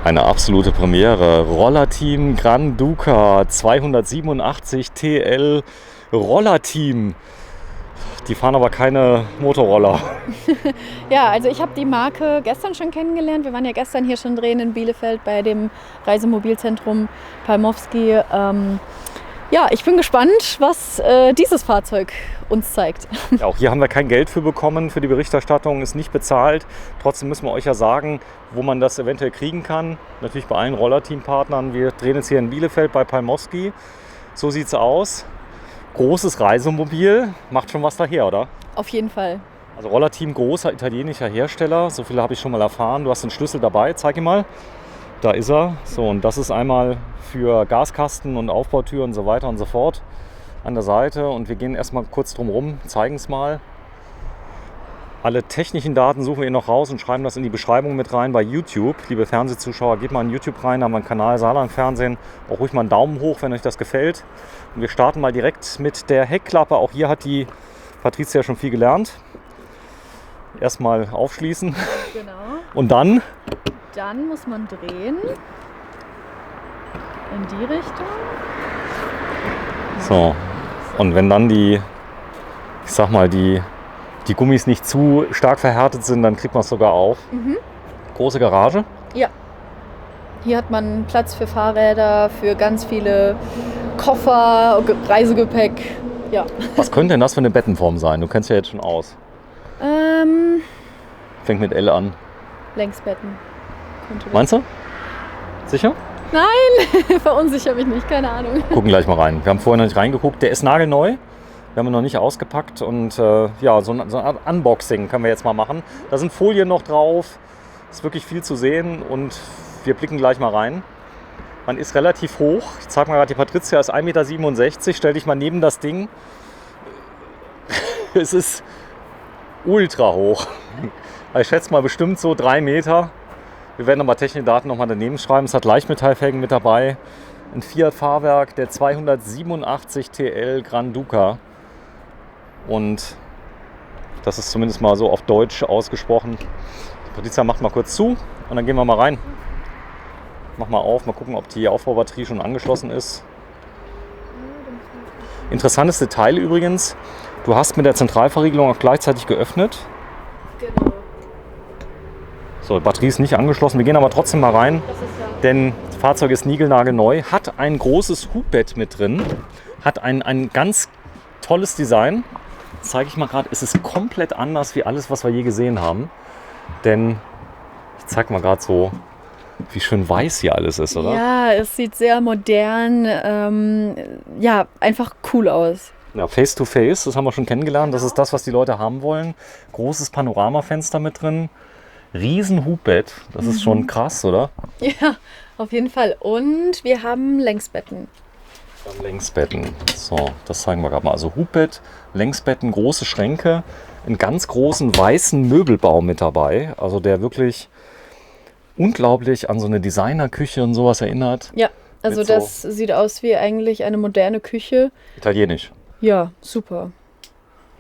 Eine absolute Premiere. Rollerteam Granduca 287 TL Rollerteam. Die fahren aber keine Motorroller. Ja, also ich habe die Marke gestern schon kennengelernt. Wir waren ja gestern hier schon drehen in Bielefeld bei dem Reisemobilzentrum Palmowski. Ja, ich bin gespannt, was dieses Fahrzeug uns zeigt. Ja, auch hier haben wir kein Geld für bekommen, für die Berichterstattung, ist nicht bezahlt. Trotzdem müssen wir euch ja sagen, wo man das eventuell kriegen kann. Natürlich bei allen Rollerteam-Partnern. Wir drehen jetzt hier in Bielefeld bei Palmowski. So sieht es aus. Großes Reisemobil, macht schon was daher, oder? Auf jeden Fall. Also Rollerteam, großer italienischer Hersteller, so viel habe ich schon mal erfahren. Du hast den Schlüssel dabei, zeig ihn mal. Da ist er. So, und das ist einmal für Gaskasten und Aufbautür und so weiter und so fort an der Seite. Und wir gehen erstmal kurz drum rum, zeigen es mal. Alle technischen Daten suchen wir noch raus und schreiben das in die Beschreibung mit rein bei YouTube. Liebe Fernsehzuschauer, geht mal in YouTube rein, da haben wir einen Kanal Saarland Fernsehen. Auch ruhig mal einen Daumen hoch, wenn euch das gefällt. Und wir starten mal direkt mit der Heckklappe. Auch hier hat die Patricia schon viel gelernt. Erstmal aufschließen. Genau. Und dann? Dann muss man drehen. In die Richtung. So. Und wenn dann die Gummis nicht zu stark verhärtet sind, dann kriegt man es sogar auf. Große Garage. Ja. Hier hat man Platz für Fahrräder, für ganz viele Koffer, Reisegepäck. Ja. Was könnte denn das für eine Bettenform sein? Du kennst ja jetzt schon aus. Fängt mit L an. Längsbetten. Meinst du? Sicher? Nein, verunsicher mich nicht, keine Ahnung. Gucken gleich mal rein. Wir haben vorhin noch nicht reingeguckt. Der ist nagelneu. Wir haben ihn noch nicht ausgepackt. Und ja, so eine Art Unboxing können wir jetzt mal machen. Da sind Folien noch drauf. Ist wirklich viel zu sehen. Und wir blicken gleich mal rein. Man ist relativ hoch. Ich zeige mal gerade, die Patricia ist 1,67 Meter. Stell dich mal neben das Ding. Es ist ultra hoch. Ich schätze mal bestimmt so 3 Meter. Wir werden aber technische Daten nochmal daneben schreiben. Es hat Leichtmetallfelgen mit dabei. Ein Fiat-Fahrwerk, der 287 TL Granduca. Und das ist zumindest mal so auf Deutsch ausgesprochen. Patricia macht mal kurz zu und dann gehen wir mal rein. Mach mal auf, mal gucken, ob die Aufbaubatterie schon angeschlossen ist. Interessantes Detail übrigens. Du hast mit der Zentralverriegelung auch gleichzeitig geöffnet. Genau. So, die Batterie ist nicht angeschlossen. Wir gehen aber trotzdem mal rein, denn das Fahrzeug ist niegelnagelneu. Hat ein großes Hubbett mit drin. Hat ein ganz tolles Design. Das zeige ich mal gerade. Es ist komplett anders wie alles, was wir je gesehen haben. Denn ich zeige mal gerade so, wie schön weiß hier alles ist, oder? Ja, es sieht sehr modern, ja, einfach cool aus. Ja, Face-to-Face, das haben wir schon kennengelernt. Das ist das, was die Leute haben wollen. Großes Panoramafenster mit drin. Riesen Hubbett, das ist schon krass, oder? Ja, auf jeden Fall. Und wir haben Längsbetten. Längsbetten, so, das zeigen wir gerade mal. Also Hubbett, Längsbetten, große Schränke, einen ganz großen weißen Möbelbau mit dabei. Also der wirklich unglaublich an so eine Designerküche und sowas erinnert. Ja, also das sieht aus wie eigentlich eine moderne Küche. Italienisch. Ja, super.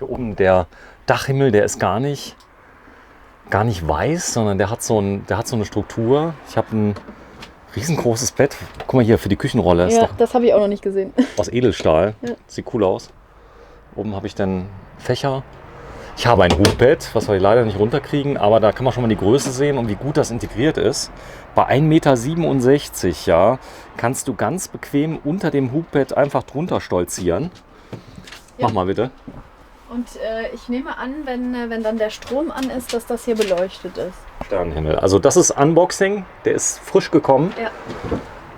Hier oben der Dachhimmel, der ist gar nicht weiß, sondern der hat so eine Struktur. Ich habe ein riesengroßes Bett. Guck mal hier, für die Küchenrolle. Ja, das habe ich auch noch nicht gesehen. Aus Edelstahl. Ja. Sieht cool aus. Oben habe ich dann Fächer. Ich habe ein Hochbett, was wir leider nicht runterkriegen, aber da kann man schon mal die Größe sehen und wie gut das integriert ist. Bei 1,67 Meter, ja, kannst du ganz bequem unter dem Hubbett einfach drunter stolzieren. Ja. Mach mal bitte. Und ich nehme an, wenn dann der Strom an ist, dass das hier beleuchtet ist. Sternenhimmel. Also das ist Unboxing, der ist frisch gekommen. Ja.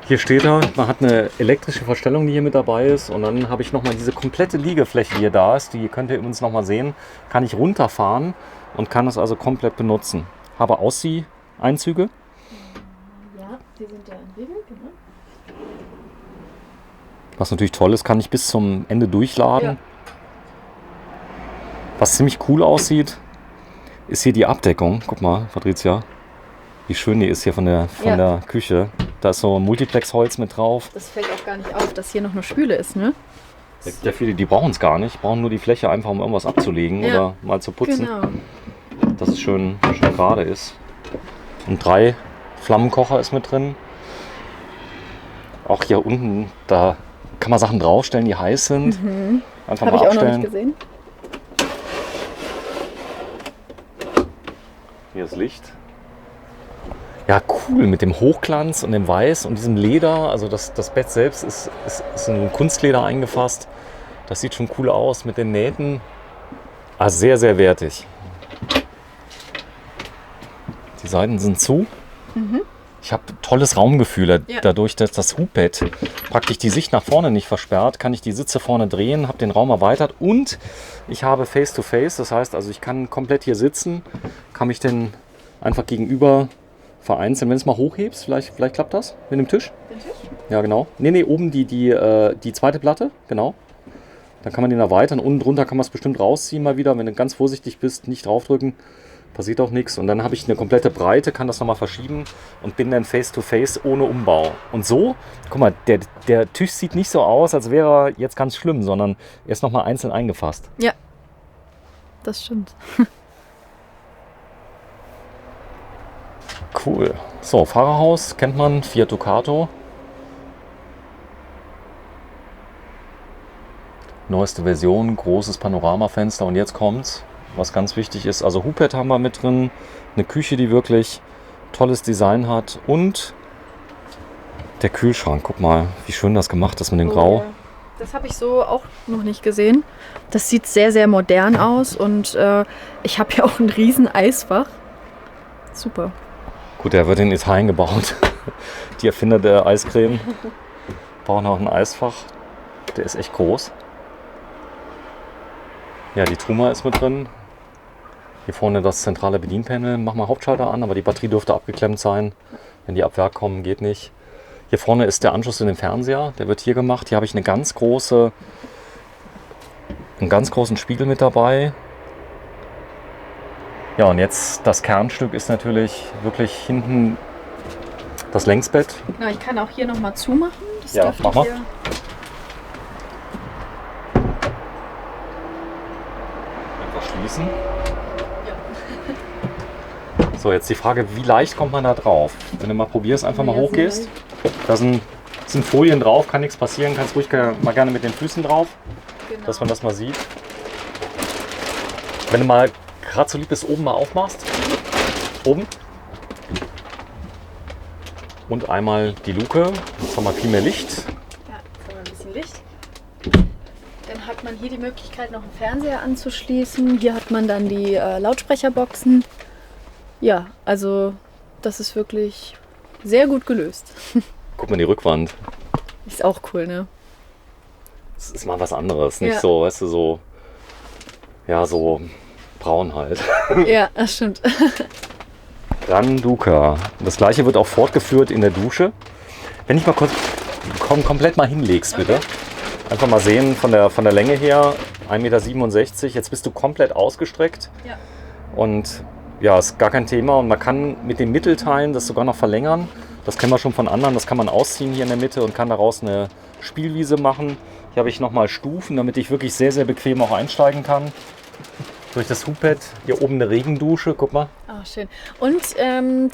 Hier steht er, man hat eine elektrische Verstellung, die hier mit dabei ist. Und dann habe ich nochmal diese komplette Liegefläche, die hier da ist. Die könnt ihr übrigens nochmal sehen. Kann ich runterfahren und kann es also komplett benutzen. Habe Auszieh-Einzüge. Ja, die sind ja entriegelt, genau. Was natürlich toll ist, kann ich bis zum Ende durchladen. Ja. Was ziemlich cool aussieht, ist hier die Abdeckung. Guck mal, Patricia, wie schön die ist hier von der Küche. Da ist so ein Multiplex-Holz mit drauf. Das fällt auch gar nicht auf, dass hier noch eine Spüle ist, ne? Ja, viele, die brauchen es gar nicht. Brauchen nur die Fläche einfach, um irgendwas abzulegen oder mal zu putzen. Genau. Dass es schön gerade ist. Und 3 Flammenkocher ist mit drin. Auch hier unten, da kann man Sachen draufstellen, die heiß sind. Einfach Habe mal ich auch noch abstellen. nicht gesehen. Hier ist Licht. Ja, cool, mit dem Hochglanz und dem Weiß und diesem Leder. Also das Bett selbst ist in ein Kunstleder eingefasst. Das sieht schon cool aus mit den Nähten. Also sehr, sehr wertig. Die Seiten sind zu. Ich habe tolles Raumgefühl. Ja. Dadurch, dass das Hubbett praktisch die Sicht nach vorne nicht versperrt, kann ich die Sitze vorne drehen, habe den Raum erweitert und ich habe Face-to-Face. Das heißt, also ich kann komplett hier sitzen, kann mich dann einfach gegenüber vereinzeln. Wenn du es mal hochhebst, vielleicht klappt das mit dem Tisch. Den Tisch? Ja, genau. Nee, oben die zweite Platte, genau. Dann kann man den erweitern. Unten drunter kann man es bestimmt rausziehen mal wieder. Wenn du ganz vorsichtig bist, nicht draufdrücken. Passiert auch nichts. Und dann habe ich eine komplette Breite, kann das nochmal verschieben und bin dann face-to-face ohne Umbau. Und so, guck mal, der Tisch sieht nicht so aus, als wäre er jetzt ganz schlimm, sondern er ist nochmal einzeln eingefasst. Ja, das stimmt. Cool. So, Fahrerhaus kennt man, Fiat Ducato. Neueste Version, großes Panoramafenster und jetzt kommt's, was ganz wichtig ist. Also Hubbett haben wir mit drin, eine Küche, die wirklich tolles Design hat und der Kühlschrank. Guck mal, wie schön das gemacht ist mit dem Grau. Ja. Das habe ich so auch noch nicht gesehen. Das sieht sehr, sehr modern aus und ich habe ja auch ein riesen Eisfach. Super. Gut, der wird in Italien gebaut. Die Erfinder der Eiscreme bauen auch ein Eisfach. Der ist echt groß. Ja, die Truma ist mit drin. Hier vorne das zentrale Bedienpanel. Mach mal Hauptschalter an, aber die Batterie dürfte abgeklemmt sein. Wenn die ab Werk kommen, geht nicht. Hier vorne ist der Anschluss in den Fernseher. Der wird hier gemacht. Hier habe ich einen ganz großen Spiegel mit dabei. Ja, und jetzt das Kernstück ist natürlich wirklich hinten das Längsbett. Na, ich kann auch hier nochmal zumachen. Das Ja, dürfte mach mal. hier- Einfach schließen. So, jetzt die Frage, wie leicht kommt man da drauf? Wenn du mal probierst, einfach mal Ja, sehr hochgehst. Da sind Folien drauf, kann nichts passieren. Kannst ruhig mal gerne mit den Füßen drauf, Genau. dass man das mal sieht. Wenn du mal gerade so lieb bist, oben mal aufmachst. Oben. Und einmal die Luke. Jetzt haben wir viel mehr Licht. Ja, jetzt haben wir ein bisschen Licht. Dann hat man hier die Möglichkeit, noch einen Fernseher anzuschließen. Hier hat man dann die Lautsprecherboxen. Ja, also das ist wirklich sehr gut gelöst. Guck mal die Rückwand. Ist auch cool, ne? Das ist mal was anderes. Nicht Ja. so, weißt du, so. Ja, so braun halt. Ja, das stimmt. Granduca. Das gleiche wird auch fortgeführt in der Dusche. Wenn ich mal kurz komplett mal hinlegst, bitte. Einfach mal sehen von der Länge her. 1,67 Meter. Jetzt bist du komplett ausgestreckt. Ja. Und ja, ist gar kein Thema. Und man kann mit den Mittelteilen das sogar noch verlängern. Das kennen wir schon von anderen. Das kann man ausziehen hier in der Mitte und kann daraus eine Spielwiese machen. Hier habe ich nochmal Stufen, damit ich wirklich sehr, sehr bequem auch einsteigen kann. Durch das Hubbett. Hier oben eine Regendusche. Guck mal. Ah, schön. Und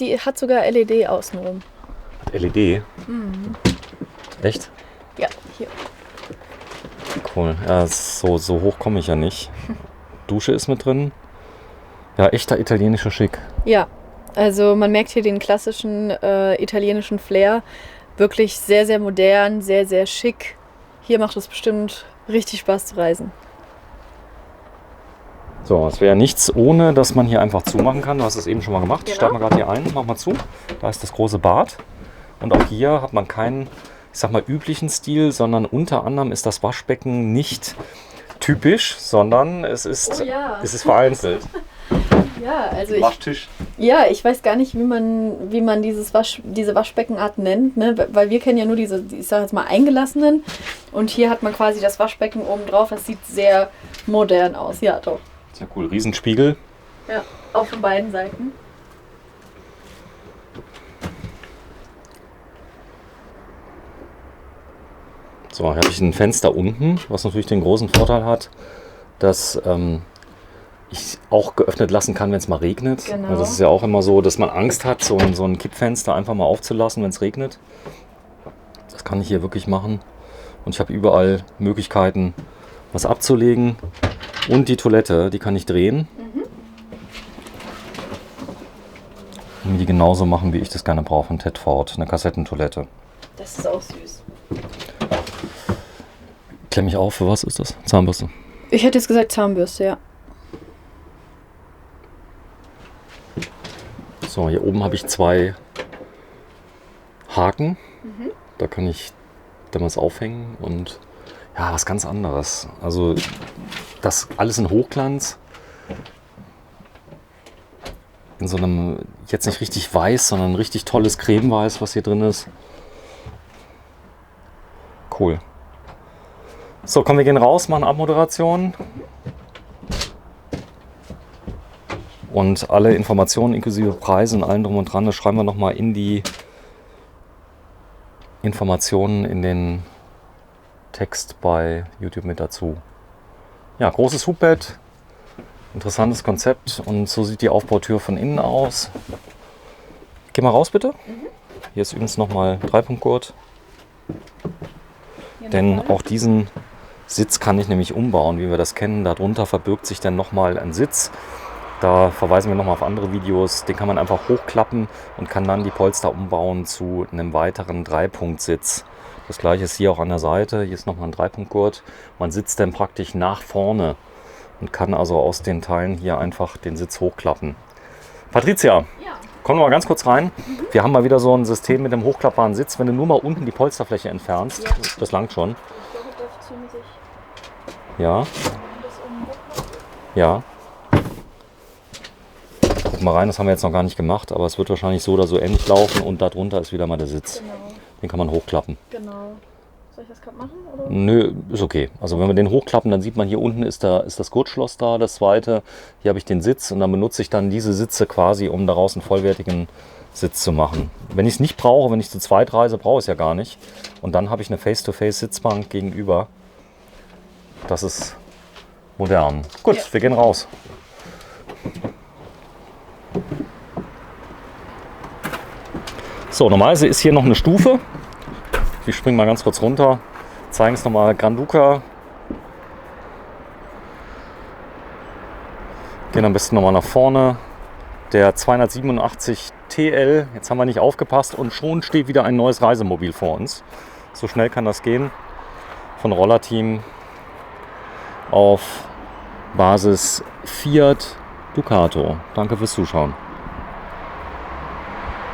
die hat sogar LED außenrum. LED. Echt? Ja, hier. Cool. Ja, so hoch komme ich ja nicht. Dusche ist mit drin. Ja, echter italienischer Schick. Ja, also man merkt hier den klassischen italienischen Flair. Wirklich sehr, sehr modern, sehr, sehr schick. Hier macht es bestimmt richtig Spaß zu reisen. So, es wäre nichts, ohne dass man hier einfach zumachen kann. Du hast es eben schon mal gemacht. Ich Genau. steige mal gerade hier ein, mach mal zu. Da ist das große Bad. Und auch hier hat man keinen, ich sag mal, üblichen Stil, sondern unter anderem ist das Waschbecken nicht typisch, sondern es ist, Oh ja. es ist vereinzelt. Ja, also Waschtisch. ich weiß gar nicht, wie man diese Waschbeckenart nennt, ne? Weil wir kennen ja nur diese, ich sag jetzt mal, eingelassenen. Und hier hat man quasi das Waschbecken oben drauf. Das sieht sehr modern aus. Ja, doch. Sehr cool. Riesenspiegel. Ja, auch von beiden Seiten. So, hier habe ich ein Fenster unten, was natürlich den großen Vorteil hat, dass ich auch geöffnet lassen kann, wenn es mal regnet. Genau. Also das ist ja auch immer so, dass man Angst hat, so ein Kippfenster einfach mal aufzulassen, wenn es regnet. Das kann ich hier wirklich machen. Und ich habe überall Möglichkeiten, was abzulegen. Und die Toilette, die kann ich drehen. Und mir die genauso machen, wie ich das gerne brauche von Ted Ford. Eine Kassettentoilette. Das ist auch süß. Klemm mich auf, für was ist das? Zahnbürste. Ich hätte jetzt gesagt Zahnbürste, ja. So, hier oben habe ich 2 Haken. Da kann ich damals aufhängen und ja, was ganz anderes. Also das alles in Hochglanz. In so einem, jetzt nicht richtig weiß, sondern ein richtig tolles Cremeweiß, was hier drin ist. Cool. So, komm, wir gehen raus, machen Abmoderation. Und alle Informationen inklusive Preise und allem drum und dran, das schreiben wir nochmal in die Informationen in den Text bei YouTube mit dazu. Ja, großes Hubbett, interessantes Konzept und so sieht die Aufbautür von innen aus. Geh mal raus bitte. Hier ist übrigens nochmal 3-Punkt-Gurt. Denn auch diesen Sitz kann ich nämlich umbauen, wie wir das kennen. Darunter verbirgt sich dann nochmal ein Sitz. Da verweisen wir nochmal auf andere Videos. Den kann man einfach hochklappen und kann dann die Polster umbauen zu einem weiteren 3-Punkt-Sitz. Das gleiche ist hier auch an der Seite. Hier ist nochmal ein 3-Punkt-Gurt. Man sitzt dann praktisch nach vorne und kann also aus den Teilen hier einfach den Sitz hochklappen. Patricia, komm noch mal ganz kurz rein. Wir haben mal wieder so ein System mit dem hochklappbaren Sitz. Wenn du nur mal unten die Polsterfläche entfernst, das langt schon. Ja. Ja. Guck mal rein, das haben wir jetzt noch gar nicht gemacht, aber es wird wahrscheinlich so oder so ähnlich laufen und darunter ist wieder mal der Sitz. Genau. Den kann man hochklappen. Genau. Soll ich das gerade machen? Oder? Nö, ist okay. Also wenn wir den hochklappen, dann sieht man hier unten ist das Gurtschloss da, das zweite. Hier habe ich den Sitz und dann benutze ich dann diese Sitze quasi, um daraus einen vollwertigen Sitz zu machen. Wenn ich es nicht brauche, wenn ich zu zweit reise, brauche ich es ja gar nicht. Und dann habe ich eine Face-to-Face-Sitzbank gegenüber. Das ist modern. Gut, wir gehen raus. So, normalerweise ist hier noch eine Stufe. Wir springen mal ganz kurz runter, zeigen es nochmal. Granduca. Gehen am besten nochmal nach vorne. Der 287 TL, jetzt haben wir nicht aufgepasst und schon steht wieder ein neues Reisemobil vor uns. So schnell kann das gehen. Von Rollerteam auf Basis Fiat Ducato. Danke fürs Zuschauen.